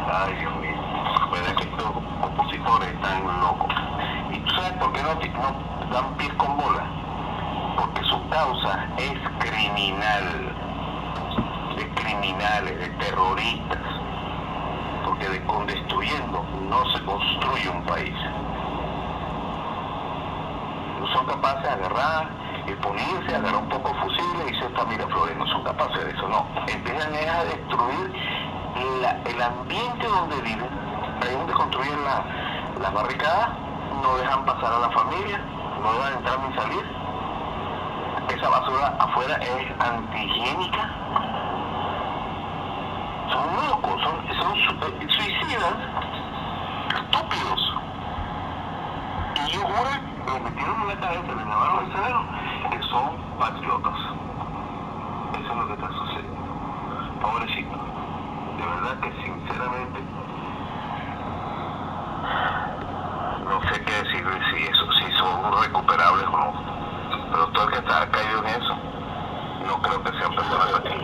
Ay, Dios mío, verdad que estos opositores están locos. ¿Y tú sabes por qué no dan pies con bola? Porque su causa es criminal, de criminales, de terroristas. Porque con destruyendo no se construye un país. No son capaces de agarrar, ponerse, agarrar un poco de fusiles y ser familia Flores. No son capaces de eso, no. Empiezan a destruir el ambiente donde viven, ahí donde construyen las barricadas, no dejan pasar a la familia, no dejan entrar ni salir. Esa basura afuera es antihigiénica. Son locos, son suicidas, estúpidos. Y ellos juran, les metieron en la cabeza, les lavaron el cerebro, que son patriotas. Eso es lo que está sucediendo. Pobrecito. De verdad que sinceramente no sé qué decirle si son recuperables o no. Pero todo el que está caído en eso, no creo que sean personas así.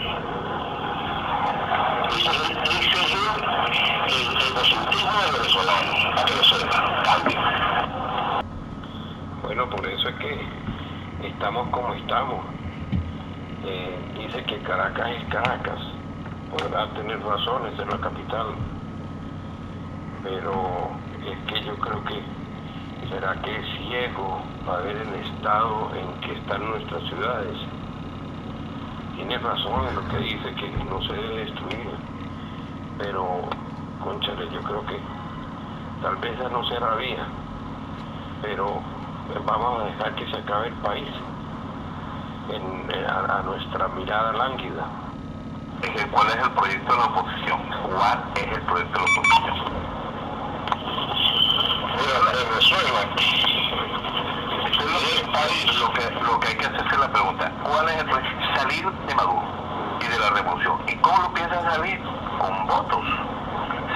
Ese es el egocentrismo del venezolano, a que lo sepa, cambio. Bueno, por eso es que estamos como estamos. Dice que Caracas es Caracas. Podrá tener razones en la capital, pero es que yo creo que será que es ciego para ver el estado en que están nuestras ciudades. Tiene razón en lo que dice, que no se debe destruir, pero cónchale, yo creo que tal vez ya no será vía, pero vamos a dejar que se acabe el país a nuestra mirada lánguida. ¿Cuál es el proyecto de la oposición? ¿Cuál es el proyecto de la oposición? Mira, Venezuela, lo que hay que hacerse la pregunta, ¿cuál es el proyecto? Salir de Maduro y de la revolución. ¿Y cómo lo piensan salir? Con votos.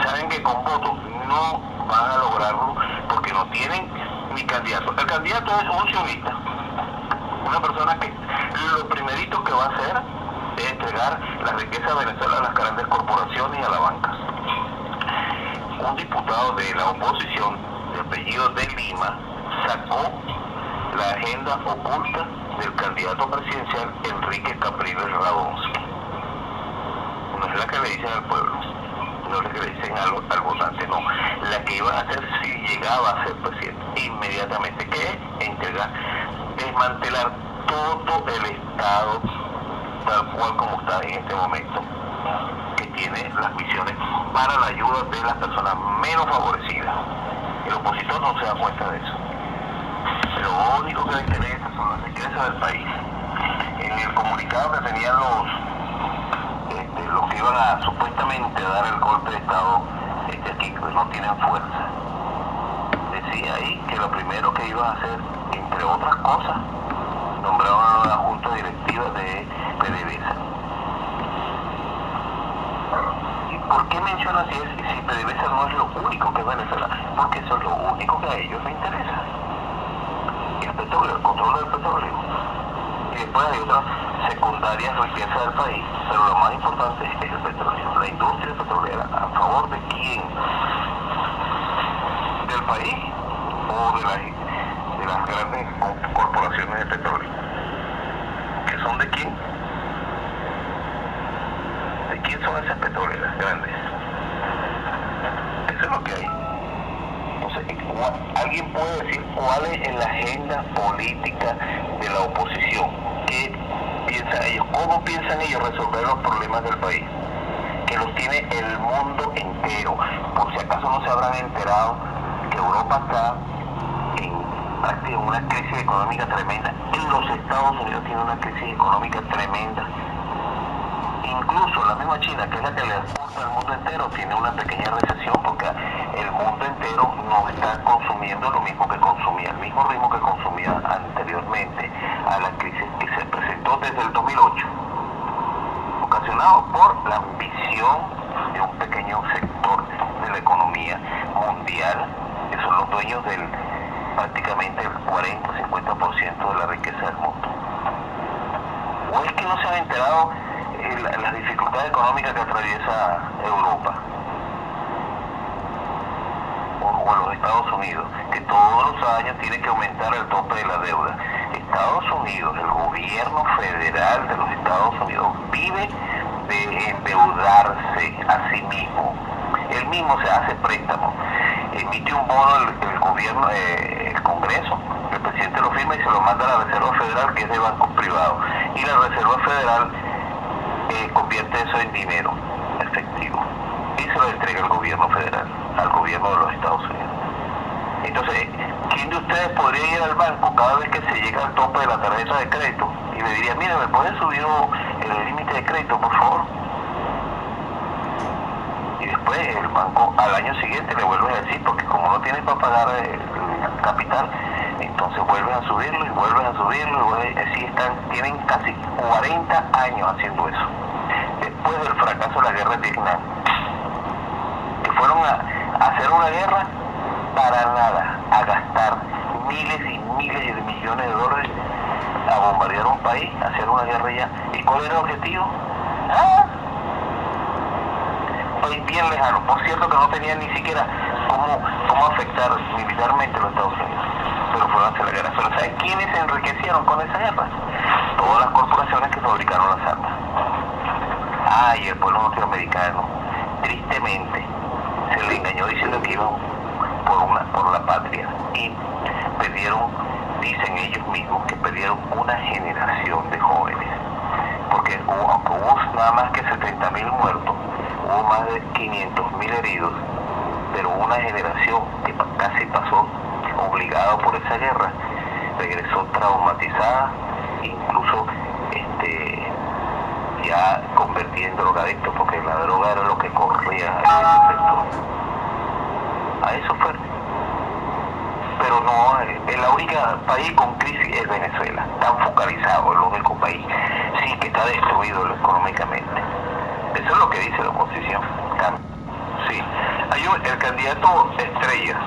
Saben que con votos no van a lograrlo porque no tienen ni candidato. El candidato es un sionista, una persona que lo primerito que va a hacer es entregar la riqueza de Venezuela a las grandes corporaciones y a la banca. Un diputado de la oposición, de apellido de Lima, sacó la agenda oculta del candidato presidencial Enrique Capriles Radonski. No es la que le dicen al pueblo, no es la que le dicen al votante, no. La que iban a hacer si llegaba a ser presidente, inmediatamente, que es entregar, desmantelar todo el Estado tal cual como está en este momento, que tiene las misiones para la ayuda de las personas menos favorecidas. El opositor no se da cuenta de eso. Lo único que le interesa son las riquezas del país. En el comunicado que tenían los que iban a supuestamente dar el golpe de Estado aquí, que no tienen fuerza, decía ahí que lo primero que iban a hacer, entre otras cosas, nombraron a una junta directiva de PDVSA. ¿Y por qué menciona así si PDVSA no es lo único que es Venezuela? Porque eso es lo único que a ellos les interesa. El petróleo, el control del petróleo. Y después hay otras secundarias riquezas del país, pero lo más importante es el petróleo. La industria petrolera, ¿a favor de quién? ¿Del país o de las grandes corporaciones de petróleo? ¿Que son de quién? ¿De quién son esas petroleras grandes? Eso es lo que hay. Entonces, ¿alguien puede decir cuál es la agenda política de la oposición? ¿Qué piensan ellos? ¿Cómo piensan ellos resolver los problemas del país? Que los tiene el mundo entero. Por si acaso no se habrán enterado que Europa está en una crisis económica tremenda. En los Estados Unidos tiene una crisis económica tremenda. Incluso la misma China, que es la que le exporta al mundo entero, tiene una pequeña recesión porque el mundo entero no está consumiendo lo mismo que consumía, el mismo ritmo que consumía anteriormente a la crisis que se presentó desde el 2008, ocasionado por la ambición de un pequeño sector de la economía mundial, que son los dueños del prácticamente el 40-50% de la riqueza del mundo. ¿O es que no se han enterado las dificultades dificultad económica que atraviesa Europa o los Estados Unidos, que todos los años tiene que aumentar el tope de la deuda. Estados Unidos, el gobierno federal de los Estados Unidos, vive de endeudarse a sí mismo. Él mismo se hace préstamos, emite un bono el gobierno, el Congreso, el presidente lo firma y se lo manda a la Reserva Federal, que es de bancos privados, y la Reserva Federal convierte eso en dinero efectivo y se lo entrega el gobierno federal al gobierno de los Estados Unidos. Entonces, ¿quién de ustedes podría ir al banco cada vez que se llega al tope de la tarjeta de crédito y le diría, mire, ¿me puede subir el límite de crédito, por favor? Y después el banco al año siguiente le vuelve a decir, porque como no tienes para pagar el capital, entonces vuelven a subirlo y vuelven a subirlo, y así tienen casi 40 años haciendo eso. Después del fracaso de la guerra de Vietnam, que fueron a hacer una guerra para nada, a gastar miles y miles de millones de dólares a bombardear un país, a hacer una guerrilla. ¿Y cuál era el objetivo? País bien lejano, por cierto que no tenían ni siquiera cómo afectar militarmente a los Estados Unidos, pero fueron a hacer la guerra. Pero ¿saben quiénes se enriquecieron con esa guerra? Todas las corporaciones que fabricaron las armas. Y el pueblo norteamericano, tristemente, se le engañó diciendo que iban por la patria y dicen ellos mismos que perdieron una generación de jóvenes, porque aunque hubo nada más que 70.000 muertos, hubo más de 500.000 heridos, pero una generación que casi pasó obligada por esa guerra, regresó traumatizada, incluso ya convertida en drogadicto, porque la droga era lo que corría en ese sector. A eso fue. Pero no, el único país con crisis es Venezuela, tan focalizado, el único país, sí, que está destruido económicamente. Eso es lo que dice la oposición. Sí, hay el candidato estrella,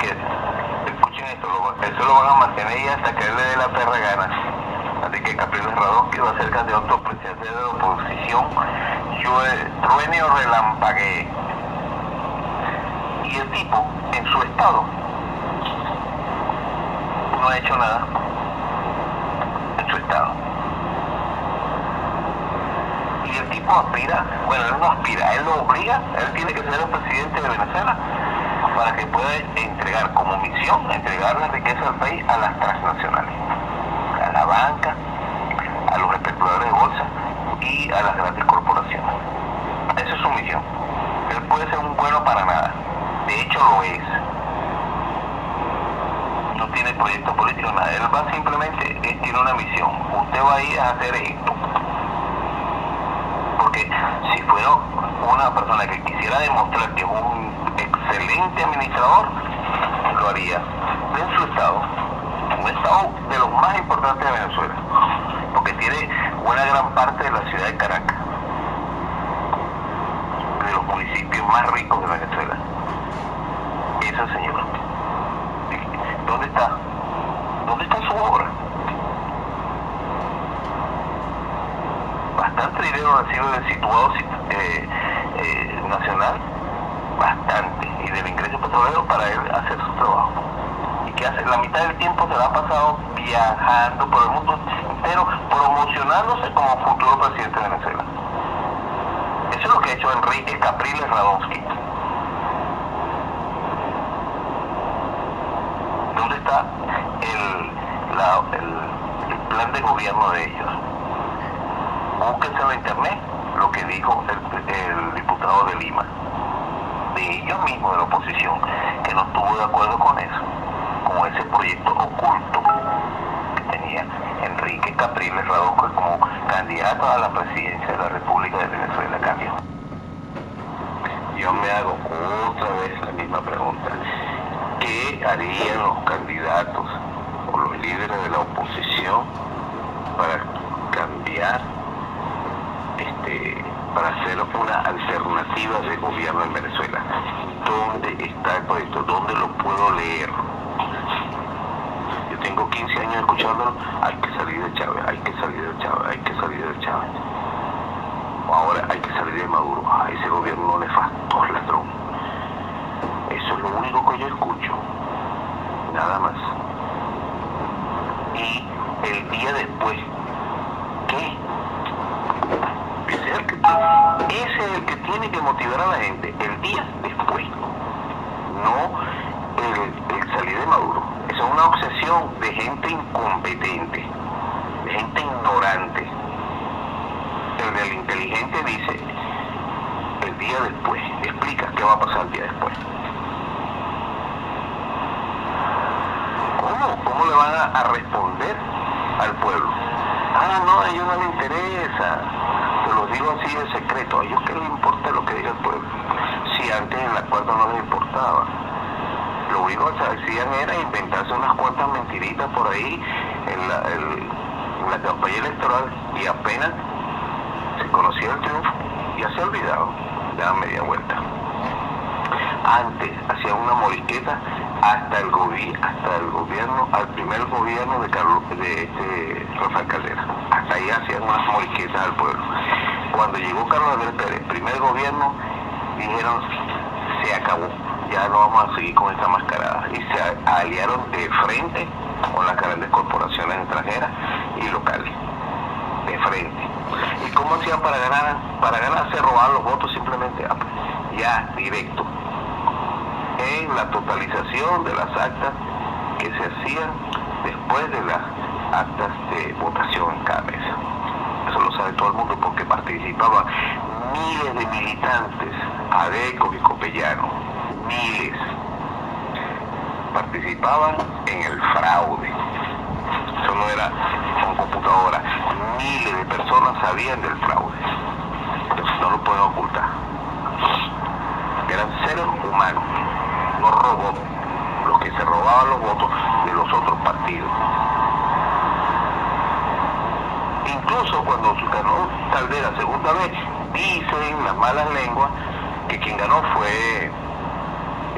que, escuchen esto, eso lo van a mantener y hasta que él le dé la perra gana. Así que Capriles Radonsky va a ser candidato presidencial de la oposición, truene o relampaguee. Y el tipo, en su estado, no ha hecho nada en su estado. Y el tipo aspira, bueno, él no aspira, él lo obliga, él tiene que ser el presidente de Venezuela para que pueda entregar como misión, entregar la riqueza del país a las transnacionales, a la banca, a los especuladores de bolsa y a las grandes corporaciones. Esa es su misión. Él puede ser un bueno para nada, de hecho lo es. No tiene proyecto político, nada. Él va simplemente, tiene una misión. Usted va a ir a hacer esto. Porque si fuera una persona que quisiera demostrar que es un excelente administrador, lo haría en su estado, un estado de los más importantes de Venezuela, porque tiene una gran parte de la ciudad de Caracas, de los municipios más ricos de Venezuela. Ese señor, ¿dónde está? ¿Dónde está su obra? Bastante dinero recibe del situado nacional, bastante, y del ingreso petrolero para él hacer su trabajo. ¿Y qué hace? La mitad del tiempo se la ha pasado viajando por el mundo entero, promocionándose como futuro presidente de Venezuela. Eso es lo que ha hecho Enrique Capriles Radonsky. ¿Dónde está el plan de gobierno de ellos? Búsquense en la internet lo que dijo el diputado de Lima, de ellos mismos, de la oposición, que no estuvo de acuerdo con eso, con ese proyecto oculto que tenía Enrique Capriles Radonsky como candidato a la presidencia de la República de Venezuela. Cambio. Yo me hago otra vez la misma pregunta. ¿Qué harían los candidatos o los líderes de la oposición para cambiar, para hacer una alternativa de gobierno en Venezuela? ¿Dónde está el proyecto? ¿Dónde lo puedo leer? Yo tengo 15 años escuchándolo. Hay que salir de Chávez, hay que salir de Chávez, hay que salir de Chávez. Ahora Ahora hay que salir de Maduro, a ese gobierno nefasto, ladrón. Eso es lo único que yo escucho, nada más. Y el día después, ¿qué? Ese es el que tiene que motivar a la gente, el día después, no el salir de Maduro. Eso es una obsesión de gente incompetente, de gente ignorante. El del inteligente dice el día después, explica qué va a pasar el día después. ¿Cómo le van a responder al pueblo? No, a ellos no les interesa. Te lo digo así de secreto. A ellos qué les importa lo que diga el pueblo. Si antes el acuerdo no les importaba. Lo único que hacían era inventarse unas cuantas mentiritas por ahí en la campaña electoral, y apenas se conocía el triunfo, ya se olvidaban, daban media vuelta. Antes hacían una morisqueta hasta el gobierno, al primer gobierno de Rafael Caldera. Hasta ahí hacían unas morisquetas al pueblo. Cuando llegó Carlos Andrés Pérez, el primer gobierno, dijeron, se acabó, ya no vamos a seguir con esta mascarada. Y se aliaron de frente con las grandes corporaciones extranjeras y locales. De frente. ¿Y cómo hacían para ganar? Para ganar se robaban los votos simplemente, ya directo, en la totalización de las actas que se hacían después de las actas de votación en cada mesa. Eso lo sabe todo el mundo porque participaban miles de militantes, adecos y copellanos, miles, participaban en el fraude. Eso no era con computadora, miles de personas sabían del fraude. Entonces no lo pueden ocultar. Eran seres humanos, no robots, los que se robaban los votos de los otros partidos. Incluso cuando ganó Caldera segunda vez, dicen las malas lenguas que quien ganó fue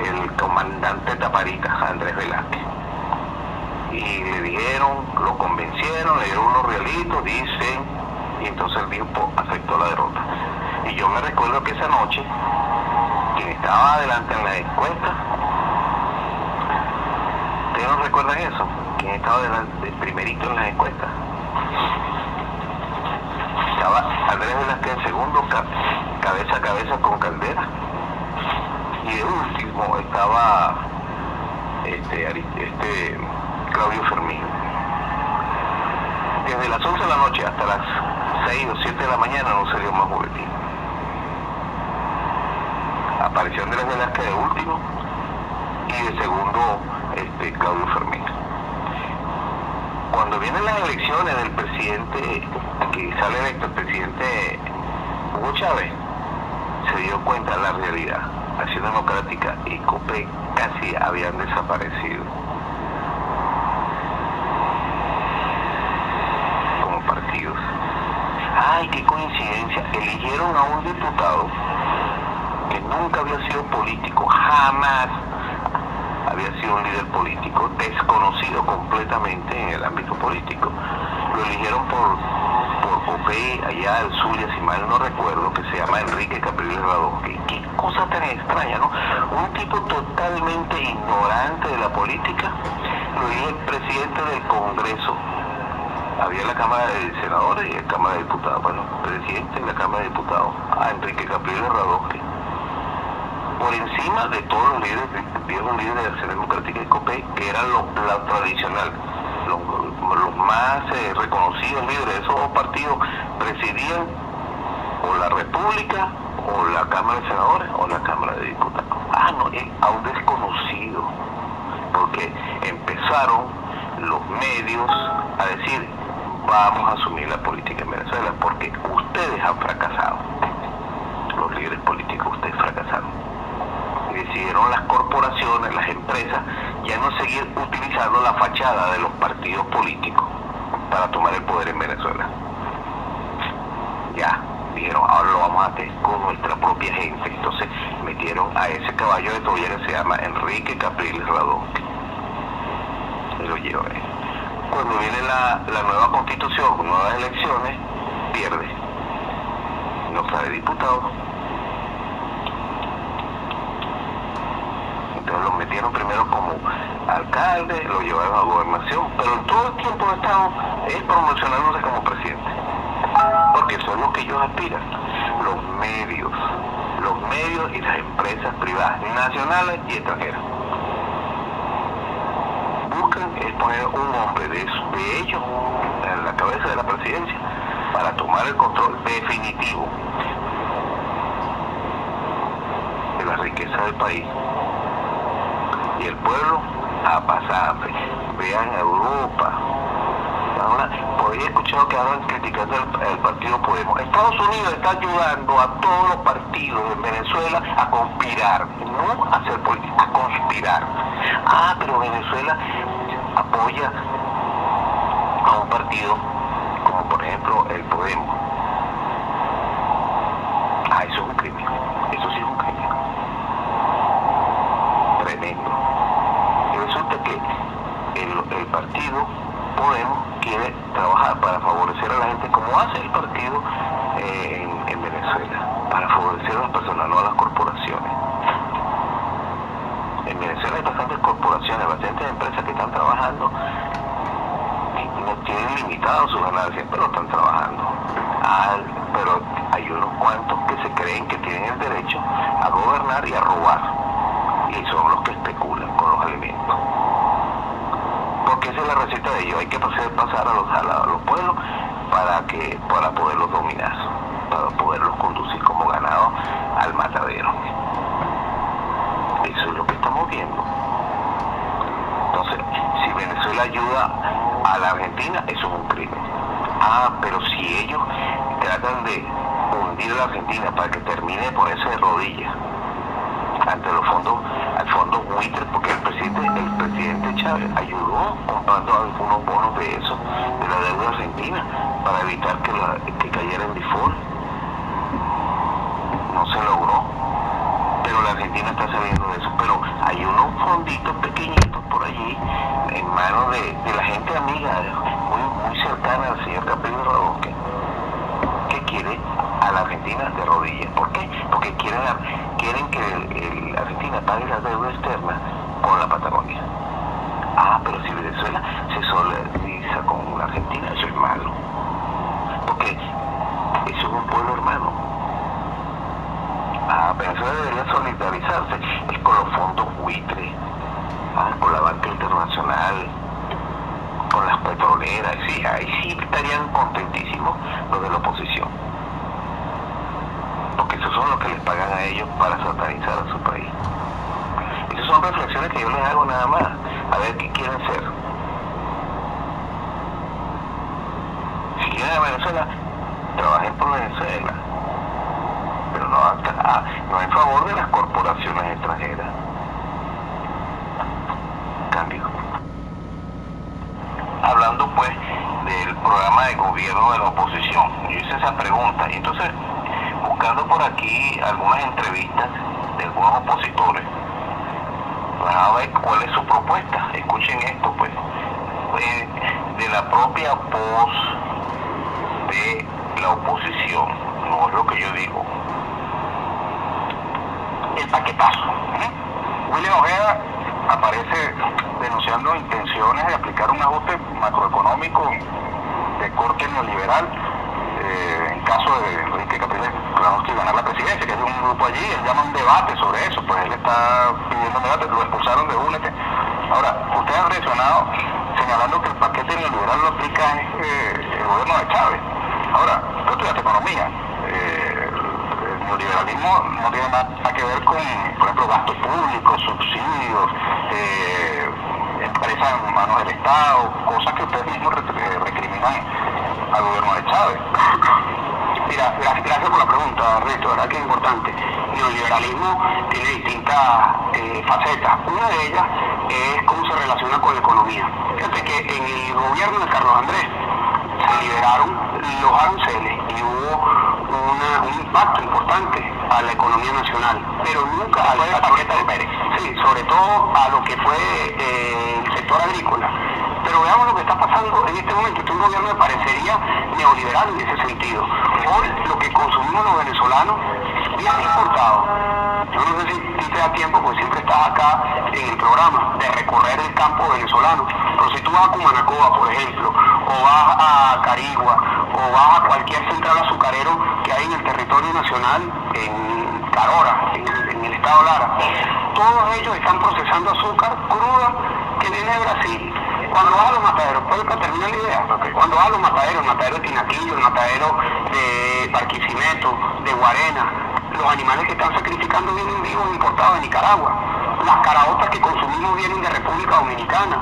el comandante Taparita, Andrés Velázquez. Y le dijeron, lo convencieron, le dieron unos realitos, dicen, y entonces el tiempo aceptó la derrota. Y yo me recuerdo que esa noche, quien estaba adelante en las encuestas, ¿ustedes no recuerdan eso? ¿Quién estaba adelante, primerito en las encuestas? Estaba Andrés Velázquez en segundo, cabeza a cabeza con Caldera, y de último estaba Claudio Fermín. Desde las 11 de la noche hasta las 6 o 7 de la mañana no se dio más boletín. Apareció Andrés Velázquez de último y de segundo Claudio Fermín. Cuando vienen las elecciones del presidente, que sale electo el presidente Hugo Chávez, se dio cuenta de la realidad. Acción Democrática y COPEI casi habían desaparecido como partidos. ¡Ay, qué coincidencia! Eligieron a un diputado que nunca había sido político, jamás había sido un líder político, desconocido completamente en el ámbito político. Lo eligieron por COPEI, allá del Zulia, si mal no recuerdo, que se llama Enrique Capriles Radón. Qué cosa tan extraña, ¿no? Un tipo totalmente ignorante de la política, lo elige el presidente del Congreso. Había la Cámara de Senadores y la Cámara de Diputados. Bueno, presidente de la Cámara de Diputados, a Enrique Capriles Radón, por encima de todos los líderes, viejos líderes de Acción Democrática y COPEI, que eran la tradicional, los más reconocidos líderes de esos dos partidos, presidían o la República, o la Cámara de Senadores, o la Cámara de Diputados. No, a un desconocido, porque empezaron los medios a decir, vamos a asumir la política en Venezuela, porque ustedes han fracasado, los líderes políticos, ustedes fracasaron. Decidieron las corporaciones, las empresas, ya no seguir utilizando la fachada de los partidos políticos para tomar el poder en Venezuela. Ya, dijeron, ahora lo vamos a hacer con nuestra propia gente. Entonces metieron a ese caballo de Troya que se llama Enrique Capriles Radón. Y lo llevan. Cuando viene la nueva constitución, nuevas elecciones, pierde. no sale diputado. Entonces lo metieron primero como alcalde, lo llevaron a gobernación, pero en todo el tiempo ha estado promocionándose como presidente, porque eso es lo que ellos aspiran. Los medios y las empresas privadas, nacionales y extranjeras, buscan es poner un hombre de ellos en la cabeza de la presidencia para tomar el control definitivo de la riqueza del país. Y el pueblo a pasar hambre. Vean Europa. Ahora, por ahí he escuchado que ahora criticando el partido Podemos. Estados Unidos está ayudando a todos los partidos en Venezuela a conspirar, no a hacer política, a conspirar. Pero Venezuela apoya a un partido como por ejemplo el Podemos. Eso es un crimen. Eso sí es un crimen. Tremendo. Y resulta que el partido Podemos quiere trabajar para favorecer a la gente como hace el partido en Venezuela, para favorecer a las personas, no a las corporaciones. En Venezuela hay bastantes corporaciones, bastantes empresas que están trabajando y no tienen limitado sus ganancias, pero están trabajando. Pero hay unos cuantos que se creen que tienen el derecho a gobernar y a robar, y son los que especulan con los alimentos. Porque esa es la receta de ellos, hay que hacer pasar a los pueblos para poderlos dominar, para poderlos conducir como ganado al matadero. Eso es lo que estamos viendo. Entonces, si Venezuela ayuda a la Argentina, eso es un crimen. Pero si ellos tratan de hundir a la Argentina para que termine de ponerse de rodillas ante los fondos, al fondo buitre, porque el presidente Chávez ayudó comprando algunos bonos de eso, de la deuda argentina, para evitar que cayera en default. No se logró, pero la Argentina está saliendo de eso. Pero hay unos fonditos pequeñitos por allí, en manos de la gente amiga, muy cercana al señor Capriles Radosque, que quiere a la Argentina de rodillas. ¿Por qué? Porque quieren que la Argentina pague la deuda externa con la Patagonia. Pero si Venezuela se solidariza con la Argentina, eso es malo. Porque eso es un pueblo hermano. Venezuela debería solidarizarse es con los fondos buitres, con la banca internacional, con las petroleras. Sí, ahí sí estarían contentísimos los de la oposición, porque esos son los que les pagan a ellos para satanizar a su país. Esas son reflexiones que yo les hago nada más, a ver qué quieren ser. Si quieren a Venezuela, trabajen por Venezuela, pero no en favor de las corporaciones extranjeras. Cambio. Hablando pues del programa de gobierno de la oposición, yo hice esa pregunta y entonces buscando por aquí algunas entrevistas de algunos opositores, van a ver cuál es su propuesta. Escuchen esto pues, de la propia voz de la oposición, no es lo que yo digo. El paquetazo. William Ojeda aparece denunciando intenciones de aplicar un ajuste macroeconómico de corte neoliberal en caso de Enrique Capriles Radosque ganar la presidencia, que es de un grupo allí. Él llama un debate sobre eso, pues él está pidiendo un debate, lo expulsaron de UNET. Ahora, ustedes han reaccionado señalando que el paquete neoliberal lo aplica el gobierno de Chávez. Ahora, tú estudiaste economía. El neoliberalismo no tiene nada que ver con, por ejemplo, gastos públicos, subsidios, empresas en manos del Estado, cosas que ustedes mismos recriminan al gobierno de Chávez. Mira, gracias por la pregunta, Rito, ¿verdad? Que es importante. El neoliberalismo tiene distintas facetas. Una de ellas es cómo se relaciona con la economía. Fíjate que en el gobierno de Carlos Andrés se liberaron los aranceles y hubo un impacto importante a la economía nacional, pero nunca al paquete de Pérez. Sí, sobre todo a lo que fue el sector agrícola. Pero veamos lo que está pasando en este momento. Este gobierno me parecería neoliberal en ese sentido. Hoy lo que consumimos los venezolanos viene importado. Yo no sé si te da tiempo, porque siempre estás acá en el programa, de recorrer el campo venezolano. Pero si tú vas a Cumanacoa, por ejemplo, o vas a Carigua, o vas a cualquier central azucarero que hay en el territorio nacional, en Carora, en el estado Lara, todos ellos están procesando azúcar cruda que viene de Brasil. Cuando vas a los mataderos, ¿puedes terminar la idea? Cuando vas a los mataderos, el matadero de Tinaquillo, el matadero de Barquisimeto, de Guarena, los animales que están sacrificando vienen vivos importados de Nicaragua. Las caraotas que consumimos vienen de República Dominicana.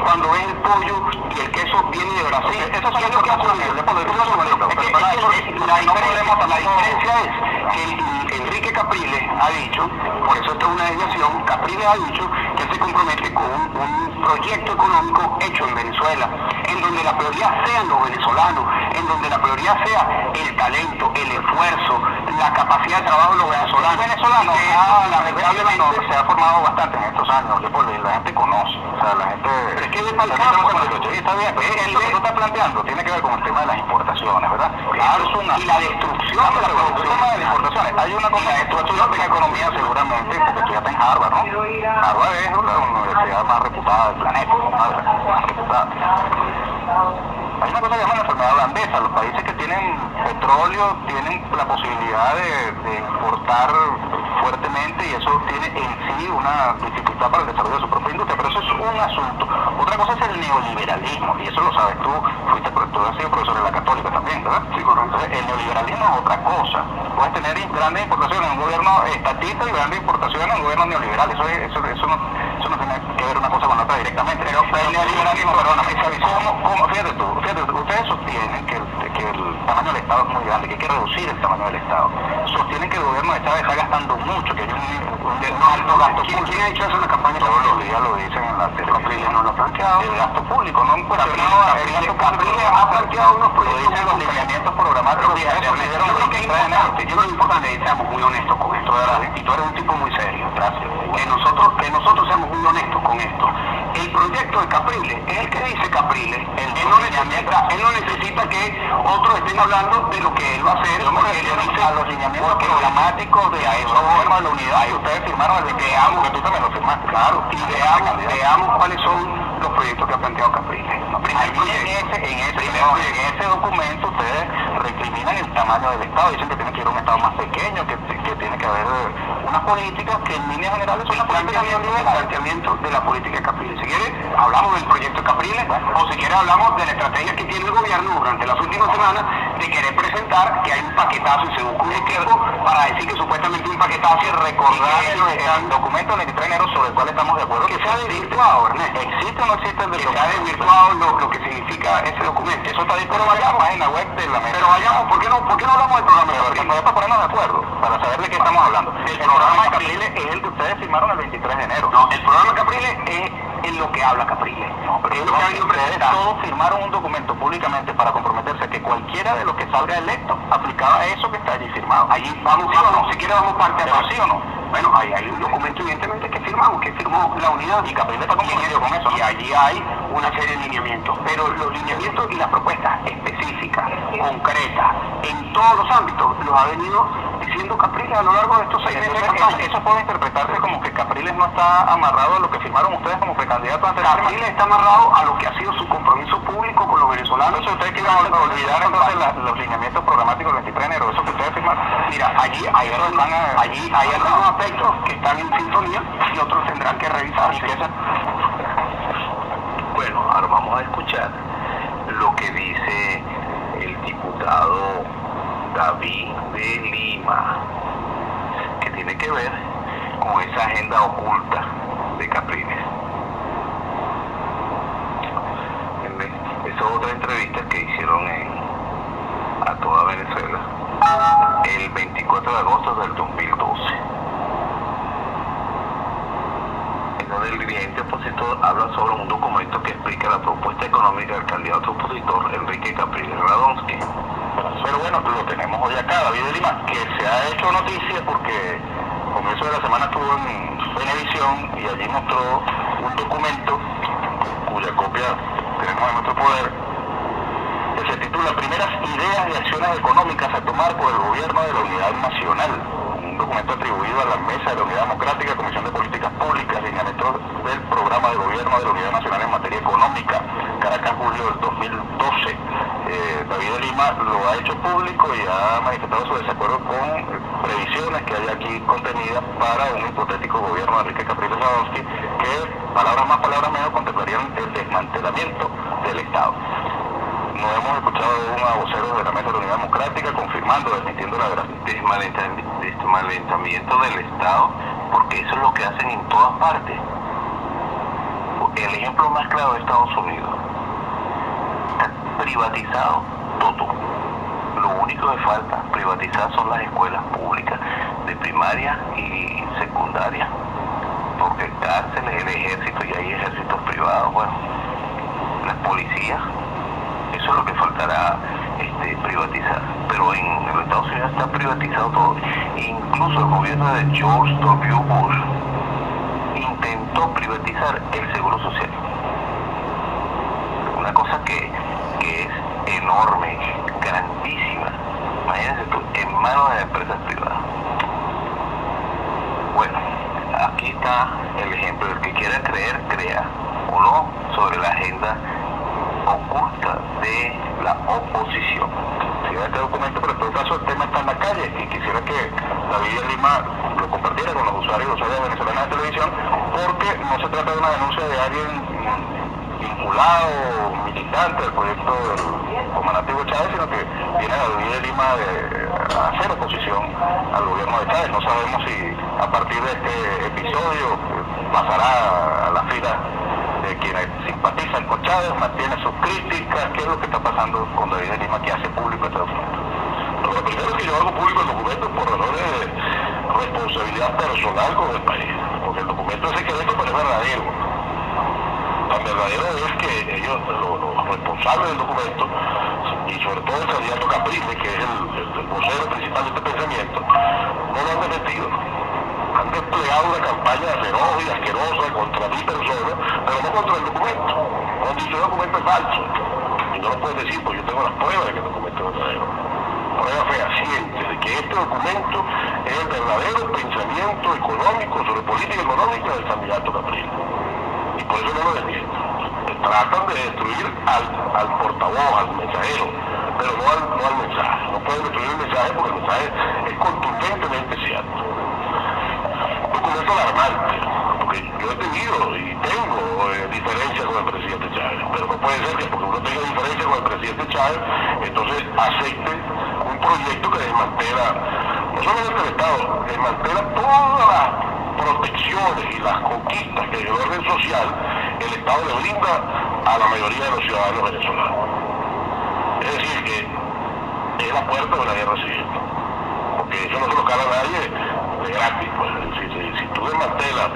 Cuando ves el pollo y el queso viene de Brasil. Eso es lo que ha ocurrido. La diferencia es que Enrique Capriles ha dicho, por eso esto es una desviación, Capriles ha dicho que él se compromete con un proyecto económico hecho en Venezuela, en donde la prioridad sean los venezolanos, en donde la prioridad sea el talento, el esfuerzo, la capacidad de trabajo de los venezolanos. Se ha formado bastante en estos años, y la gente conoce, o sea, la gente... Pero es que de está bien, lo que tú estás planteando tiene que ver con el tema de las importaciones, ¿verdad? Claro, y la destrucción de la producción. El tema de las importaciones, hay una cosa, tú estudiaste en economía seguramente, porque estudiaste en Harvard, ¿no? Harvard es la universidad más reputada del planeta, más reputada. Hay una cosa que se llama la enfermedad holandesa. Los países que tienen petróleo tienen la posibilidad de importar fuertemente, y eso tiene en sí una dificultad para el desarrollo de su propia industria, pero eso es un asunto. Otra cosa es el neoliberalismo, y eso lo sabes tú, tú has sido profesor de la Católica también, ¿verdad? Sí, correcto. Entonces, el neoliberalismo es otra cosa. Puedes tener grandes importaciones en un gobierno estatista y grandes importaciones en un gobierno neoliberal. Eso no tiene que ver una cosa con la otra directamente. Pero el neoliberalismo, perdóname, fíjate tú, ustedes sostienen que el tamaño del Estado es muy grande, que hay que reducir el tamaño del Estado. Sostienen que el gobierno de Chávez está gastando mucho, que hay un alto gasto público. ¿Quién ha hecho eso en la campaña? Todos los días lo dicen en la tele. Capriles no lo ha planteado. El gasto público, no en cuestión. Capriles ha planteado unos proyectos. Dicen los lineamientos programáticos. Yo creo que es importante que seamos muy honestos con esto, ¿verdad? Y tú eres un tipo muy serio. Gracias. Que nosotros seamos muy honestos con esto. El proyecto de Capriles es el que dice Capriles. Él no necesita que otros estén hablando de lo que él va a hacer. Yo me refiero a los lineamientos programáticos de eso forma la unidad. Y ustedes firmaron el veamos, que tú también lo firmaste. Claro, y veamos cuáles son los proyectos que ha planteado Capriles. En ese documento ustedes recriminan el tamaño del Estado, dicen que tiene que ir a un Estado más pequeño, que tiene que haber unas políticas que en líneas generales son el planteamiento de la política de Capriles. Si quieres, hablamos del proyecto de Capriles, o si quieres, hablamos de la estrategia que tiene el gobierno durante las últimas semanas de querer presentar que hay un paquetazo y se busca un equipo para decir que supuestamente un paquetazo y recordar el documento del 23 de enero sobre el cual estamos de acuerdo. Que se ha desvirtuado, Ernesto. ¿Existe o no existe el que se ha desvirtuado lo que significa ese documento? Eso está disponible en la página web de la mesa. Pero vayamos, ¿por qué no hablamos del programa de Capriles? Para ponernos de acuerdo, para saber de qué estamos hablando. El programa de Capriles es el que ustedes firmaron el 23 de enero. No, el programa de Capriles es en lo que habla Capriles. No, pero es lo que ustedes todos firmaron un documento públicamente para comprometerse a que cualquiera de los que salga electo aplicaba eso que está allí firmado. Allí vamos, ¿sí o no? Si quieres vamos parte a parte. ¿Sí o no? Bueno, ahí hay un documento evidentemente que firmó la unidad. Y Capriles está comprometido con eso, ¿no? Y allí hay una serie de lineamientos. Pero los lineamientos y las propuestas específicas, concretas, en todos los ámbitos, los ha venido diciendo Capriles a lo largo de estos 6 meses de campaña. Eso puede interpretarse como que Capriles no está amarrado a lo que firmaron ustedes como precandidatos ante Capriles está amarrado a lo que ha sido su compromiso público con los venezolanos. Entonces ustedes quieren olvidar entonces los lineamientos programáticos del 23 de enero, eso que ustedes firmaron. Mira, allí hay algunos aspectos que están en sintonía y otros tendrán que revisarse. Bueno, ahora vamos a escuchar lo que dice el diputado David de Lima, que tiene que ver con esa agenda oculta de Capriles. Esa otra entrevista que hicieron a toda Venezuela el 24 de agosto del 2012, en donde el dirigente opositor habla sobre un documento que explica la propuesta económica del candidato opositor Enrique Capriles Radonsky. Pero bueno, lo tenemos hoy acá, David de Lima, que se ha hecho noticia porque a comienzo de la semana estuvo en Venevisión y allí mostró un documento cuya copia tenemos en nuestro poder, que se titula Primeras ideas y acciones económicas a tomar por el gobierno de la Unidad Nacional. Un documento atribuido a la Mesa de la Unidad Democrática, Comisión de Políticas Públicas, lineamientos del Programa de Gobierno de la Unidad Nacional en materia económica, Caracas, julio del 2012. David de Lima lo ha hecho público y ha manifestado su desacuerdo con previsiones que hay aquí contenidas para un hipotético gobierno de Enrique Capriles Radonsky que, palabras más, palabras menos, contemplarían el desmantelamiento del Estado. No hemos escuchado a voceros de la Mesa de la Unidad Democrática confirmando, desmintiendo la desmalentamiento del Estado, porque eso es lo que hacen en todas partes. El ejemplo más claro de Estados Unidos. Está privatizado todo. Lo único que falta privatizar son las escuelas públicas de primaria y secundaria, porque cárceles, el ejército, y hay ejércitos privados, bueno, las policías, eso es lo que faltará privatizar. Pero en los Estados Unidos está privatizado todo. Incluso el gobierno de George W. Bush intentó privatizar el seguro social. Una cosa que es enorme, grandísima. Imagínense tú, en manos de empresas privadas. Bueno, aquí está el ejemplo. El que quiera creer, crea o no sobre la agenda oculta de la oposición. Si este documento, pero en todo caso el tema está en la calle y quisiera que David de Lima lo compartiera con los usuarios y usuarias venezolanas de televisión, porque no se trata de una denuncia de alguien vinculado, militante del proyecto del comandante Hugo Chávez, sino que viene David de Lima a hacer oposición al gobierno de Chávez. No sabemos si a partir de este episodio pasará a la fila de quienes simpatizan con Chávez, mantiene sus críticas. ¿Qué es lo que está pasando con David de Lima, que hace público este documento? Lo primero es que yo hago público el documento por razones de responsabilidad personal con el país, porque el documento es secreto, pero es verdadero. Tan verdadero es que ellos, los responsables del documento, y sobre todo el candidato Capriles, que es el vocero principal de este pensamiento, no lo han desmentido. Han desplegado una campaña feroz y asquerosa contra mi persona, pero no contra el documento. Cuando dice el documento es falso, y no lo pueden decir, porque yo tengo las pruebas de que el documento es verdadero. Pruebas fehacientes de que este documento es el verdadero pensamiento económico sobre política económica del candidato Capriles. Y por eso no lo desmiento. Tratan de destruir al portavoz, al mensajero, pero no al mensaje. No pueden destruir el mensaje porque el mensaje es contundentemente cierto. Documento alarmante, porque yo he tenido y tengo diferencias con el presidente Chávez, pero no puede ser que porque uno tenga diferencias con el presidente Chávez, entonces acepte un proyecto que desmantela, no solamente el Estado, desmantela todas las protecciones y las conquistas que en el orden social el Estado le brinda a la mayoría de los ciudadanos venezolanos. Es decir, que es la puerta de la guerra civil, porque eso no se lo cala a nadie de gratis. Pues. Si tú desmantelas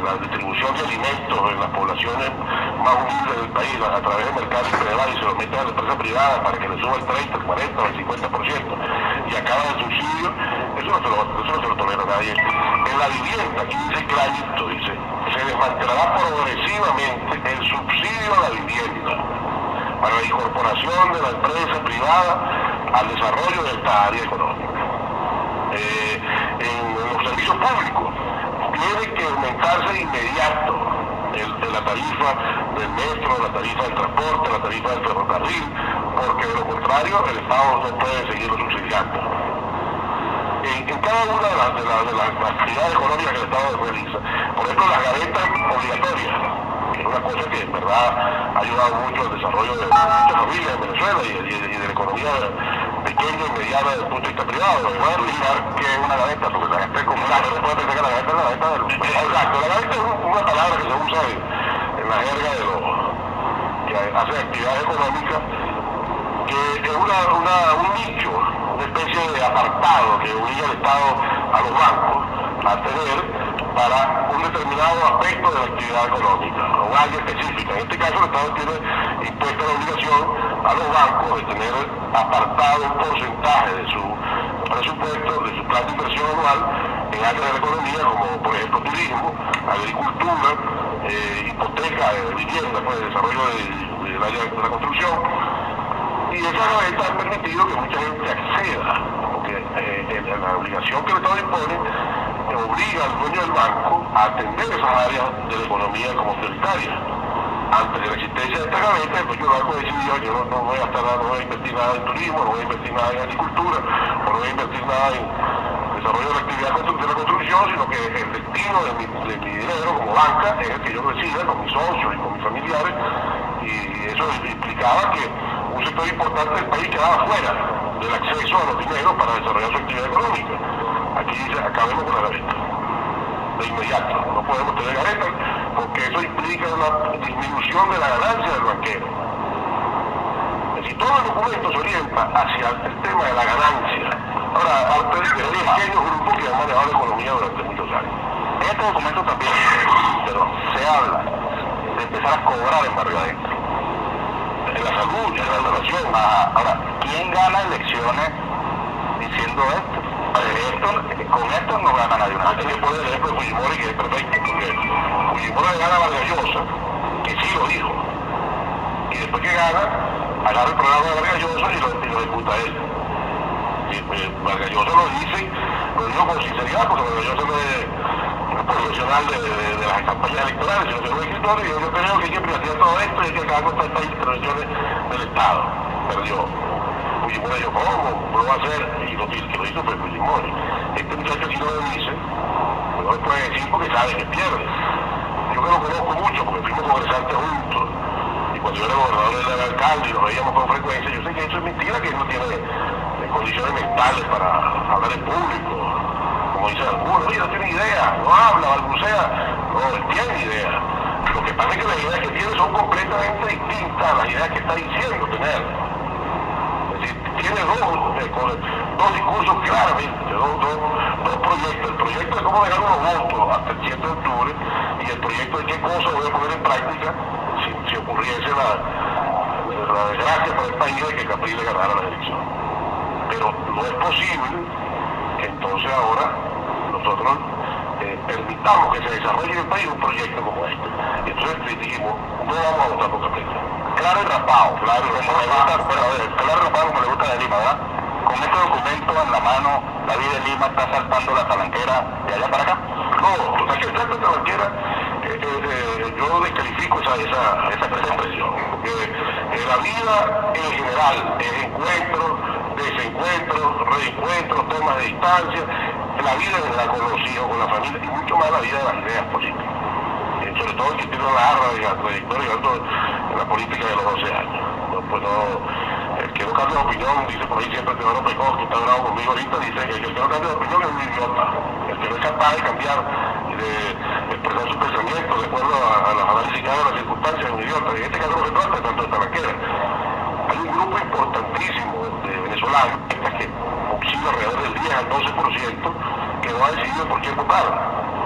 la distribución de alimentos en las poblaciones más humildes del país a través del mercado integral y se lo metes a la empresa privada para que le suba el 30, el 40 o el 50% y acaba el subsidio, eso no se lo tolera nadie. En la vivienda, aquí dice clarito, dice, se desmantelará progresivamente el subsidio a la vivienda para la incorporación de la empresa privada al desarrollo de esta área económica. En los servicios públicos tiene que aumentarse de inmediato la tarifa del metro, la tarifa del transporte, la tarifa del ferrocarril, porque de lo contrario el Estado no puede seguirlo subsidiando. En cada una de las actividades económicas que el Estado realiza, por ejemplo las gavetas obligatorias, que es una cosa que en verdad ha ayudado mucho al desarrollo de muchas familias en Venezuela y de la economía pequeña y mediana desde el punto de vista privado. No voy a explicar qué es una gaveta, porque la gaveta es como una, no puede pensar que la gaveta es la gaveta del... Exacto, la gaveta es una palabra que se usa en la jerga de los que hacen actividades económicas, que es un nicho, una especie de apartado que obliga al Estado a los bancos a tener para un determinado aspecto de la actividad económica, o área específica. En este caso el Estado tiene impuesta la obligación a los bancos de tener apartado un porcentaje de su presupuesto, de su plan de inversión anual en áreas de la economía, como por ejemplo turismo, agricultura, hipoteca, vivienda, pues, desarrollo del área de la construcción, Y esa gaveta ha permitido que mucha gente acceda, porque la obligación que el Estado impone obliga al dueño del banco a atender esas áreas de la economía como prioritarias. Antes de la existencia de esta gaveta, el dueño del banco decidió: yo no voy a invertir nada en turismo, no voy a invertir nada en agricultura, no voy a invertir nada en desarrollo de la actividad de la construcción, sino que el destino de mi dinero como banca es el que yo resida con mis socios y con mis familiares, y eso implicaba que un sector importante del país quedaba fuera del acceso a los dineros para desarrollar su actividad económica. Aquí dice: acabemos con la gaveta de inmediato, no podemos tener gaveta porque eso implica una disminución de la ganancia del banquero. Es decir, todo el documento se orienta hacia el tema de la ganancia. Ahora, aparte de pequeños grupos que han manejado la economía durante muchos años. En este documento también se habla de empezar a cobrar en barrio adentro, en la salud, en la educación. Ahora, ¿quién gana elecciones diciendo esto? Con esto no gana nadie. Hay que poner el ejemplo de Fujimori, que es perfecto, porque Fujimori le gana a Vargas Llosa, que sí lo dijo, y después que gana, agarra el programa de Vargas Llosa y lo ejecuta él. Y Vargas Llosa lo dijo con sinceridad, porque Vargas Llosa no es profesional de las campañas electorales, sino que es un escritor, y yo creo que hay que privatizar todo esto y hay que acabar con todas estas intervenciones del Estado. Perdió. Fujimori dijo: ¿cómo lo va a hacer? Y lo que lo hizo fue Fujimori. Este muchacho sí no lo dice, no lo puede decir porque sabe que pierde. Yo que lo conozco mucho porque fuimos congresantes juntos, y cuando yo era gobernador él era alcalde y nos veíamos con frecuencia. Yo sé que eso es mentira, que él no tiene condiciones mentales para hablar en público, como dicen algunos. Oye, no tiene idea, no habla, balbucea. No, él tiene idea. Lo que pasa es que las ideas que tiene son completamente distintas a las ideas que está diciendo tener. Tiene dos discursos claramente, dos proyectos. El proyecto de cómo dejar unos votos hasta el 7 de octubre y el proyecto de qué cosas voy a poner en práctica si ocurriese la desgracia para el país de que Capriles ganara la elección. Pero no es posible que entonces ahora nosotros permitamos que se desarrolle en el país un proyecto como este. Y entonces dijimos: no vamos a votar por Capriles. Claro y rapado, claro y rapado como le gusta de Lima, ¿verdad? Con este documento en la mano, David de Lima está saltando la talanquera de allá para acá. No, total que salta la talanquera, yo descalifico esa expresión, porque la vida en general es encuentros, desencuentros, reencuentros, tomas de distancia, la vida en general con los hijos, con la familia, y mucho más la vida de las ideas políticas. Sobre todo el que tiene una larga trayectoria en la política de los 12 años. El que no cambia de opinión, dice por ahí siempre Teodoro Pecos, que está bravo conmigo ahorita, dice que el que no cambia de opinión es un idiota. El que no es capaz de cambiar y de expresar su pensamiento de acuerdo a las análisis que haga de las circunstancias es un idiota. En este caso no se trata tanto de talanquera. Hay un grupo importantísimo de venezolanos que oscila alrededor del 10 al 12% que no ha decidido por quién votar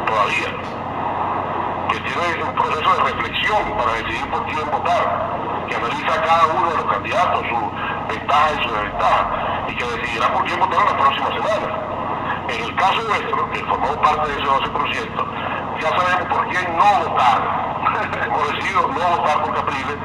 todavía, que tiene un proceso de reflexión para decidir por quién votar, que analiza cada uno de los candidatos, sus ventajas y sus desventajas, y que decidirá por quién votar en las próximas semanas. En el caso nuestro, que formamos parte de ese 12%, ya sabemos por quién no votar. Hemos decidido no votar por Capriles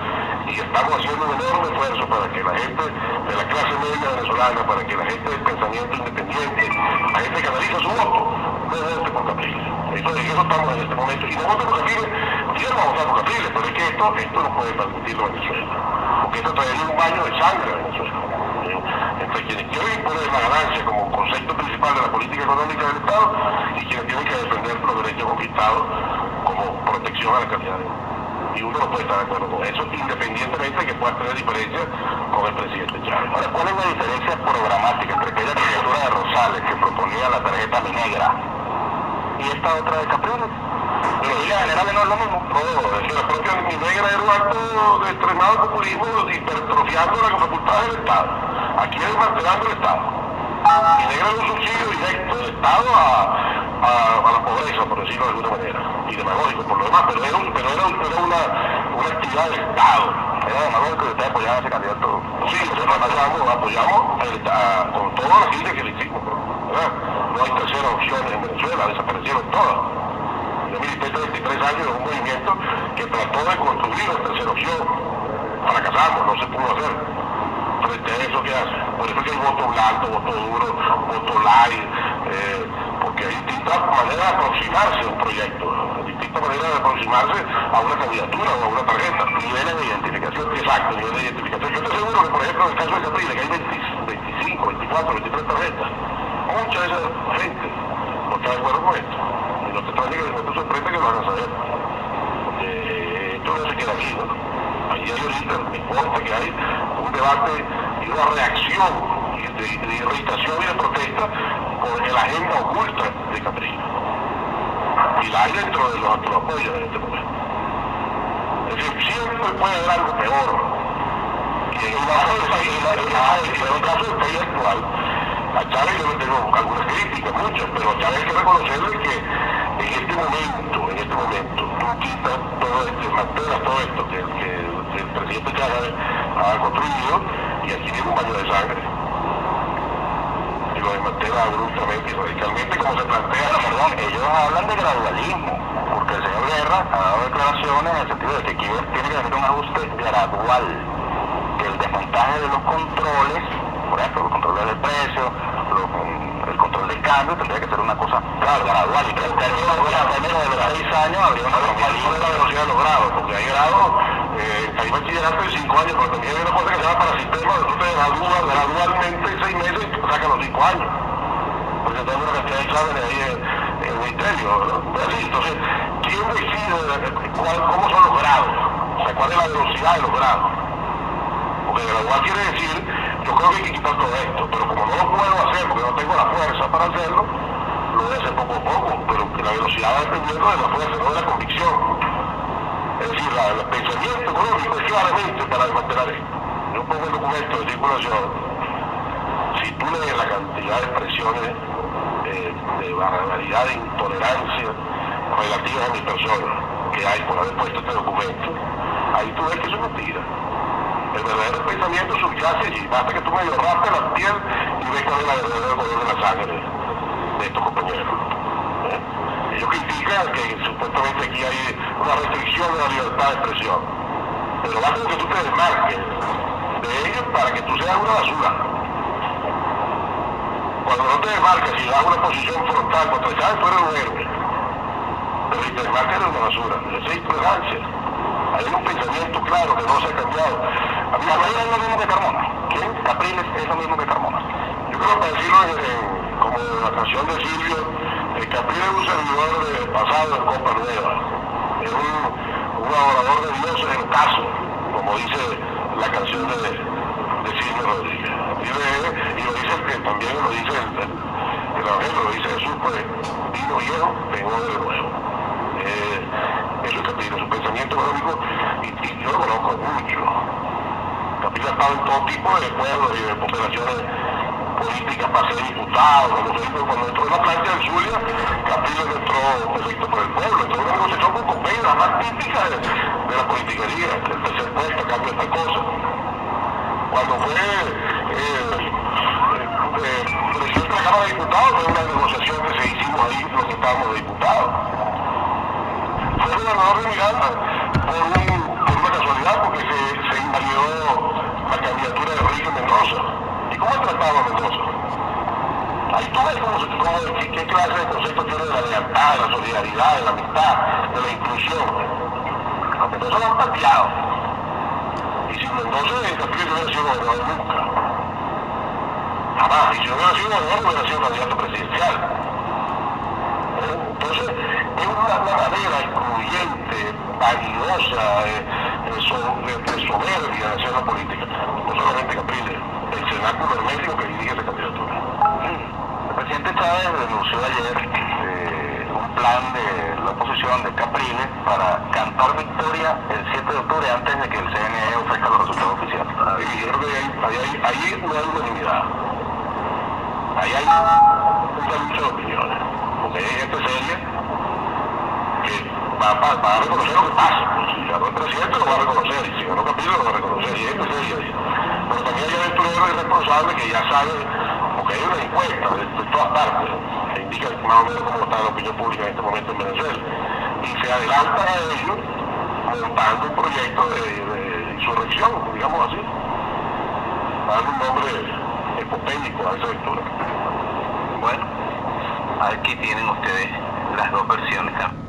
y estamos haciendo un enorme esfuerzo para que la gente de la clase media venezolana, para que la gente del pensamiento independiente, la gente que analiza su voto, no vote por Capriles. En eso estamos en este momento. Y no vote por Capriles, sí vamos a votar por Capriles, pero es que esto no puede permitirlo en Venezuela, porque esto traería un baño de sangre a Venezuela. Entre quienes quieren imponer la ganancia como concepto principal de la política económica del Estado y quienes tienen que defender los derechos conquistados como protección a la calidad de vida. Y uno no puede estar de acuerdo con eso, independientemente de que pueda tener diferencias con el presidente Chávez. Ahora, ¿cuál es la diferencia programática entre aquella candidatura de Rosales que proponía la tarjeta minegra y esta otra de Capriles? Pero en general no es lo mismo. No, es que la propia minegra era un acto de extremado populismo hipertrofiando la facultad del Estado. Aquí es desmantelando el Estado. Minegra es un subsidio directo del Estado a la pobreza, por decirlo de alguna manera, y demagógico por lo demás, pero era una actividad del Estado. Era demagógico que ustedes apoyaban a ese candidato. Sí, nosotros apoyamos con todas las líneas que le hicimos, ¿verdad? No hay tercera opción en Venezuela, desaparecieron todas. Yo milité 33 años en un movimiento que trató de construir una tercera opción. Fracasamos, no se pudo hacer. frente a eso, ¿qué hace? Por eso es que hay voto blando, voto duro, voto light, porque hay distintas maneras de aproximarse a un proyecto, distintas maneras de aproximarse a una candidatura o a una tarjeta. Niveles de identificación. Exacto, niveles de identificación. Yo estoy seguro que, por ejemplo, en el caso de Capriles, que hay 25, 24, 23 tarjetas, mucha de esa gente no está de acuerdo con esto. Y no te extraña que no te sorprende que lo hagan saber. Esto no se queda aquí, ¿no? Ahí hay ahorita, me importa que hay un debate y una reacción de irritación y de protesta por la agenda oculta de Capriles. Y la hay dentro de los que lo apoyan en este momento. Es decir, siempre puede haber algo peor. Y en el caso del país actual, a Chávez yo le tengo algunas críticas, muchas, pero a Chávez hay que reconocerle que en este momento, tú quitas todo mantenas todo esto que el presidente Chávez ha construido, y aquí viene un baño de sangre. Y lo desmantela abruptamente y radicalmente, como se plantea. Perdón, ellos hablan de gradualismo, porque el señor Guerra ha dado declaraciones en el sentido de que aquí tiene que haber un ajuste gradual, que el desmontaje de los controles, por ejemplo, los controles del precio, el control del cambio, tendría que ser una cosa gradual, y que en términos de los 6 años habría una normalidad de la velocidad de los grados, porque hay grados, hay bachillerato de 5 años, pero también hay una cosa que se llama para sistema, donde tú te gradúas gradualmente en 6 meses y tú sacas los 5 años. Porque tenemos una cantidad de exámenes ahí en el ministerio, ¿no? Entonces, ¿quién decide cómo son los grados? O sea, ¿cuál es la velocidad de los grados? Porque gradual quiere decir, yo creo que hay que quitar todo esto, pero como no lo puedo hacer, porque no tengo la fuerza para hacerlo, lo voy a hacer poco a poco, pero que la velocidad va dependiendo de la fuerza, no de la convicción. Es decir, el pensamiento económico es claramente para desmantelar esto. Yo pongo el documento de circulación, si tú lees la cantidad de expresiones de barbaridad, de intolerancia relativas a mi persona que hay por haber puesto este documento, ahí tú ves que eso es mentira. El verdadero pensamiento subyace allí, basta que tú medio raspes la piel y ves cuál es la verdadera color de la sangre de estos compañeros. Ellos critican que supuestamente aquí hay una restricción de la libertad de expresión, pero basta que tú te desmarques de ellos para que tú seas una basura. Cuando no te desmarcas y das una posición frontal contra Chávez, tú eres un héroe. Pero si te desmarcas eres una basura. Esa es intolerancia. Hay un pensamiento claro que no se ha cambiado. A mí Capriles es lo mismo que Carmona. ¿Quién? Capriles es lo mismo que Carmona. Yo creo que para decirlo como la canción de Silvio, Capriles es un servidor pasado de Copa Nueva. Es un adorador de Dios en el caso, como dice la canción de Silvio Rodríguez. Y lo dice también lo dice el Evangelio, lo dice Jesús, pues vino viejo, vengo de nuevo. Eso es Capriles, su pensamiento económico, y yo lo conozco mucho. Capriles ha estado en todo tipo de pueblos y de operaciones políticas para ser diputado, cuando entró en la plancha del Zulia, Capriles entró electo por el pueblo, entró en una negociación con Copey, la más típica de la politiquería, el tercer puesto, cambio esta cosa. Cuando fue presidente de la Cámara de Diputados, fue una negociación que se hicimos ahí, los que estábamos de diputados. Fue gobernador de Miranda por una casualidad, porque se invalidó la candidatura de Enrique Mendoza. ¿Y cómo ha tratado a Mendoza? Ahí tú ves qué clase de concepto tiene de la lealtad, de la solidaridad, de la amistad, de la inclusión. A Mendoza lo han pateado. Y sin Mendoza, Capriles no hubiera sido gobernador nunca. Jamás. Y si no hubiera sido gobernador, hubiera sido candidato presidencial. Entonces, es una manera excluyente, vanidosa, de soberbia de hacer la política. No solamente Capriles, el cenáculo hermético que dirige esa candidatura. El presidente Chávez denunció ayer un plan de la oposición de Capriles para cantar victoria el 7 de octubre antes de que el CNE ofrezca los resultados oficiales. Y yo creo que ahí no hay unanimidad. Ahí hay una lucha de opiniones. Porque hay gente seria que va a reconocer lo que pasa. Pues, si ganó el presidente lo va a reconocer, y si ganó Capriles lo va a reconocer, y hay gente seria ahí. Pero también hay aventureros irresponsables que ya saben, porque hay una encuesta de todas partes que indica más o menos cómo está la opinión pública en este momento en Venezuela, y se adelantan a ellos montando un proyecto de insurrección, digamos así. darle un nombre epopélico a esa lectura. Bueno, aquí tienen ustedes las dos versiones.